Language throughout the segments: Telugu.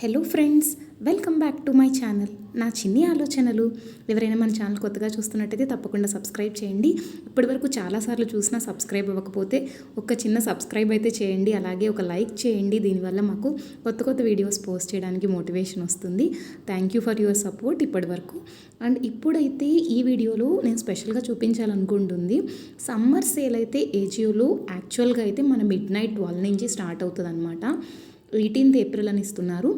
Hello friends, welcome back to my channel. నా చిన్ని ఆలోచనలు. ఎవరైనా మన ఛానల్ కొత్తగా చూస్తున్నట్టయితే తప్పకుండా సబ్స్క్రైబ్ చేయండి. ఇప్పటివరకు చాలాసార్లు చూసినా సబ్స్క్రైబ్ అవ్వకపోతే ఒక చిన్న సబ్స్క్రైబ్ అయితే చేయండి. అలాగే ఒక లైక్ చేయండి. దీనివల్ల మాకు కొత్త వీడియోస్ పోస్ట్ చేయడానికి మోటివేషన్ వస్తుంది. Thank you for your support ఇప్పటివరకు. అండ్ ఇప్పుడైతే ఈ వీడియోలో నేను స్పెషల్గా చూపించాలనుకుంటుంది సమ్మర్ సేల్ అయితే ఏజియోలో యాక్చువల్గా అయితే మన మిడ్-నైట్ 12 నుంచి స్టార్ట్ అవుతుంది అనమాట. 18th ఏప్రిల్ అని ఇస్తున్నారు,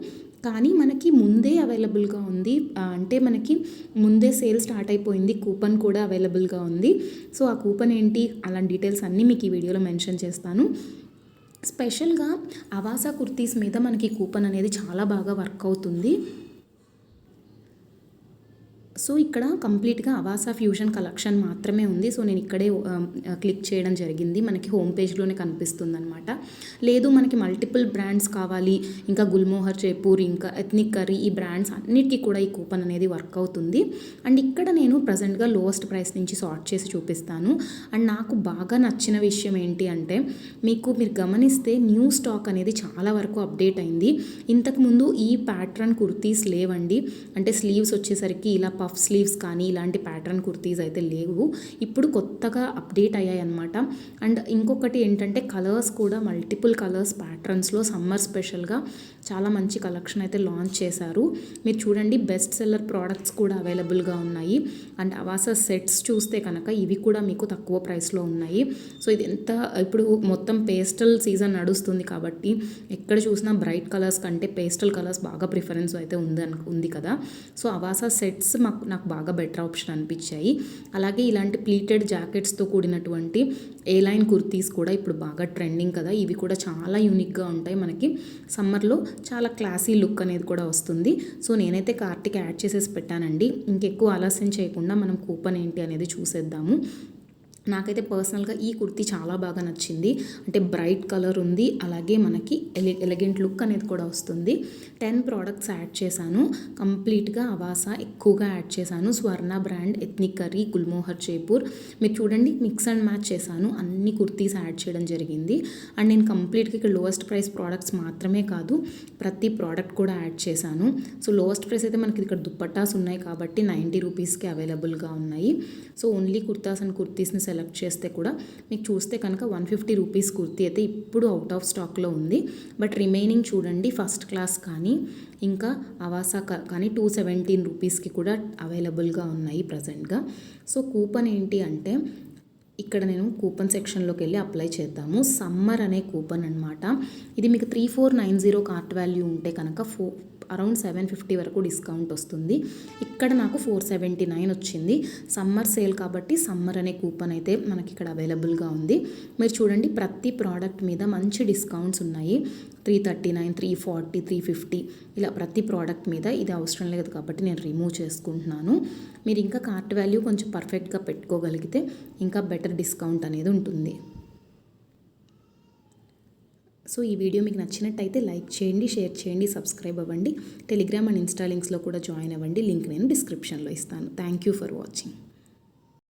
కానీ మనకి ముందే అవైలబుల్గా ఉంది. అంటే మనకి ముందే సేల్ స్టార్ట్ అయిపోయింది. కూపన్ కూడా అవైలబుల్గా ఉంది. సో ఆ కూపన్ ఏంటి, అలాంటి డీటెయిల్స్ అన్నీ మీకు ఈ వీడియోలో మెన్షన్ చేస్తాను. స్పెషల్గా అవాసా కుర్తీస్ మీద మనకి కూపన్ అనేది చాలా బాగా వర్క్ అవుతుంది. సో ఇక్కడ కంప్లీట్గా అవాసా ఫ్యూజన్ కలెక్షన్ మాత్రమే ఉంది. సో నేను ఇక్కడే క్లిక్ చేయడం జరిగింది. మనకి హోమ్ పేజ్లోనే కనిపిస్తుంది అనమాట. లేదు మనకి మల్టిపుల్ బ్రాండ్స్ కావాలి, ఇంకా గుల్మోహర్ జైపూర్, ఇంకా ఎథ్నిక్ కర్రీ, ఈ బ్రాండ్స్ అన్నిటికీ కూడా ఈ కూపన్ అనేది వర్క్ అవుతుంది. అండ్ ఇక్కడ నేను ప్రజెంట్గా లోయెస్ట్ ప్రైస్ నుంచి సార్ట్ చేసి చూపిస్తాను. అండ్ నాకు బాగా నచ్చిన విషయం ఏంటి అంటే, మీరు గమనిస్తే న్యూ స్టాక్ అనేది చాలా వరకు అప్డేట్ అయింది. ఇంతకుముందు ఈ ప్యాటర్న్ కుర్తీస్ లేవండి. అంటే స్లీవ్స్ వచ్చేసరికి ఇలా పఫ్ స్లీవ్స్ కానీ ఇలాంటి ప్యాటర్న్ కుర్తీస్ అయితే లేవు. ఇప్పుడు కొత్తగా అప్డేట్ అయ్యాయి అనమాట. అండ్ ఇంకొకటి ఏంటంటే కలర్స్ కూడా మల్టిపుల్ కలర్స్ ప్యాటర్న్స్లో సమ్మర్ స్పెషల్గా చాలా మంచి కలెక్షన్ అయితే లాంచ్ చేశారు. మీరు చూడండి, బెస్ట్ సెల్లర్ ప్రోడక్ట్స్ కూడా అవైలబుల్గా ఉన్నాయి. అండ్ అవాసా సెట్స్ చూస్తే కనుక ఇవి కూడా మీకు తక్కువ ప్రైస్లో ఉన్నాయి. సో ఇది ఇప్పుడు మొత్తం పేస్టల్ సీజన్ నడుస్తుంది కాబట్టి ఎక్కడ చూసినా బ్రైట్ కలర్స్ కంటే పేస్టల్ కలర్స్ బాగా ప్రిఫరెన్స్ అయితే ఉంది కదా. సో అవాసా సెట్స్ నాకు బాగా బెటర్ ఆప్షన్ అనిపించాయి. అలాగే ఇలాంటి ప్లీటెడ్ జాకెట్స్తో కూడినటువంటి ఏ లైన్ కుర్తీస్ కూడా ఇప్పుడు బాగా ట్రెండింగ్ కదా. ఇవి కూడా చాలా యూనిక్గా ఉంటాయి. మనకి సమ్మర్లో చాలా క్లాసీ లుక్ అనేది కూడా వస్తుంది. సో నేనైతే కార్ట్కి యాడ్ చేసేసి పెట్టానండి. ఇంకెక్కువ ఆలస్యం చేయకుండా మనం కూపన్ ఏంటి అనేది చూసేద్దాము. నాకైతే పర్సనల్గా ఈ కుర్తీ చాలా బాగా నచ్చింది. అంటే బ్రైట్ కలర్ ఉంది, అలాగే మనకి ఎలిగెంట్ లుక్ అనేది కూడా వస్తుంది. 10 ప్రోడక్ట్స్ యాడ్ చేశాను. కంప్లీట్గా అవాసా ఎక్కువగా యాడ్ చేశాను. స్వర్ణ brand, ethnic curry, Gulmohar Jaipur. మీరు చూడండి, మిక్స్ అండ్ మ్యాచ్ చేశాను. అన్ని కుర్తీస్ యాడ్ చేయడం జరిగింది. అండ్ నేను కంప్లీట్గా ఇక్కడ లోయెస్ట్ ప్రైస్ ప్రోడక్ట్స్ మాత్రమే కాదు, ప్రతి ప్రోడక్ట్ కూడా యాడ్ చేశాను. సో లోయెస్ట్ ప్రైస్ అయితే మనకి ఇక్కడ దుప్పట్టాస్ ఉన్నాయి కాబట్టి 90 రూపీస్కి అవైలబుల్గా ఉన్నాయి. సో ఓన్లీ కుర్తాస్ అండ్ కుర్తీస్ని సెలెక్ట్ చేస్తే కూడా మీకు చూస్తే కనుక 150 రూపీస్ కుర్తీ అయితే ఇప్పుడు అవుట్ ఆఫ్ స్టాక్లో ఉంది. బట్ రిమైనింగ్ చూడండి, ఫస్ట్ క్లాస్ కానీ ఇంకా అవాసా కానీ 217 రూపీస్కి కూడా అవైలబుల్గా ఉన్నాయి ప్రజెంట్గా. సో కూపన్ ఏంటి అంటే, ఇక్కడ నేను కూపన్ సెక్షన్లోకి వెళ్ళి అప్లై చేద్దాము. సమ్మర్ అనే కూపన్ అనమాట. ఇది మీకు 3490 కార్ట్ వాల్యూ ఉంటే కనుక అరౌండ్ 750 వరకు డిస్కౌంట్ వస్తుంది. ఇక్కడ నాకు 479 వచ్చింది. సమ్మర్ సేల్ కాబట్టి సమ్మర్ అనే కూపన్ అయితే మనకి ఇక్కడ అవైలబుల్గా ఉంది. మీరు చూడండి, ప్రతి ప్రోడక్ట్ మీద మంచి డిస్కౌంట్స్ ఉన్నాయి. 339, 340, 350 ఇలా ప్రతి ప్రోడక్ట్ మీద. ఇది అవసరం లేదు కాబట్టి నేను రిమూవ్ చేసుకుంటున్నాను. మీరు ఇంకా కార్ట్ వాల్యూ కొంచెం పర్ఫెక్ట్గా పెట్టుకోగలిగితే ఇంకా బెటర్ డిస్కౌంట్ అనేది ఉంటుంది. సో ఈ వీడియో మీకు నచ్చినట్టయితే లైక్ చేయండి, షేర్ చేయండి, సబ్స్క్రైబ్ అవ్వండి. టెలిగ్రామ్ అండ్ ఇన్స్టా లింక్స్లో కూడా జాయిన్ అవ్వండి. లింక్ నేను డిస్క్రిప్షన్లో ఇస్తాను. Thank you for watching.